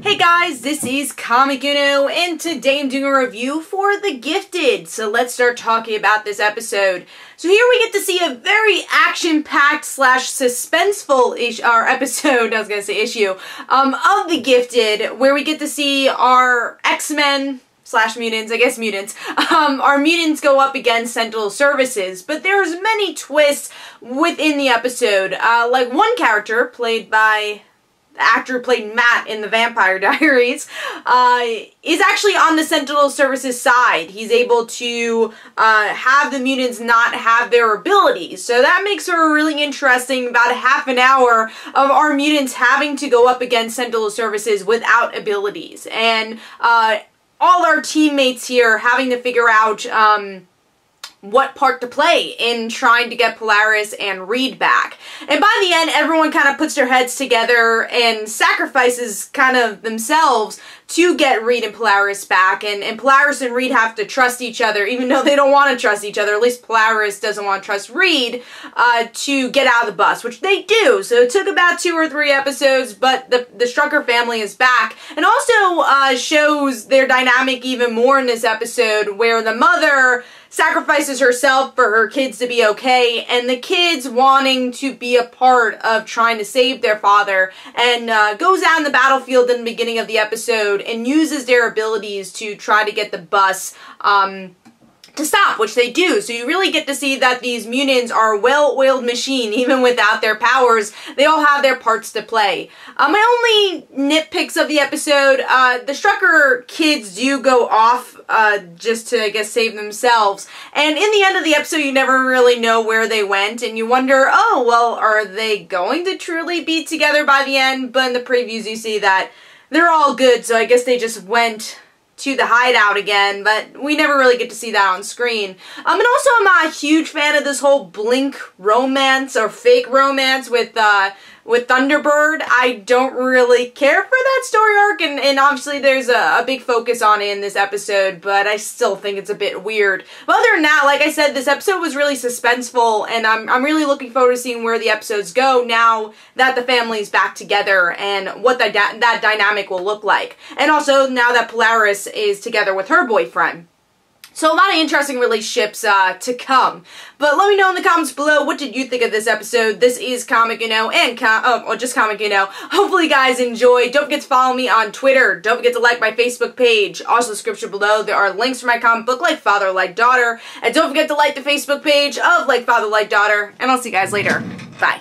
Hey guys, this is Comic Uno, and today I'm doing a review for The Gifted. So let's start talking about this episode. So here we get to see a very action-packed slash suspenseful episode, of The Gifted, where we get to see our X-Men slash mutants, I guess mutants, our mutants go up against Sentinel Services, but there's many twists within the episode. Like one character, played by the actor who played Matt in the Vampire Diaries, is actually on the Sentinel Services side. He's able to have the mutants not have their abilities. So that makes for a really interesting about a half an hour of our mutants having to go up against Sentinel Services without abilities. And all our teammates here having to figure out what part to play in trying to get Polaris and Reed back. And by the end, everyone kind of puts their heads together and sacrifices kind of themselves to get Reed and Polaris back. And Polaris and Reed have to trust each other, even though they don't want to trust each other. At least Polaris doesn't want to trust Reed to get out of the bus, which they do. So it took about 2 or 3 episodes, but the Strucker family is back. And also shows their dynamic even more in this episode, where the mother sacrifices herself for her kids to be okay, and the kids wanting to be a part of trying to save their father, and goes out in the battlefield in the beginning of the episode and uses their abilities to try to get the bus to stop, which they do. So you really get to see that these mutants are a well-oiled machine, even without their powers. They all have their parts to play. My only nitpicks of the episode, the Strucker kids do go off just to, I guess, save themselves. And in the end of the episode, you never really know where they went, and you wonder, oh, well, are they going to truly be together by the end? But in the previews, you see that they're all good, so I guess they just went to the hideout again, but we never really get to see that on screen. And also, I'm not a huge fan of this whole Blink romance or fake romance with Thunderbird. I don't really care for that story arc, and obviously there's a big focus on it in this episode, but I still think it's a bit weird. But other than that, like I said, this episode was really suspenseful, and I'm really looking forward to seeing where the episodes go now that the family's back together and what that dynamic will look like. And also now that Polaris is together with her boyfriend. So a lot of interesting relationships to come. But let me know in the comments below, what did you think of this episode? This is Comic Uno and just Comic Uno. Hopefully you guys enjoyed. Don't forget to follow me on Twitter. Don't forget to like my Facebook page. Also, the description below, there are links for my comic book, Like Father, Like Daughter. And don't forget to like the Facebook page of Like Father, Like Daughter. And I'll see you guys later. Bye.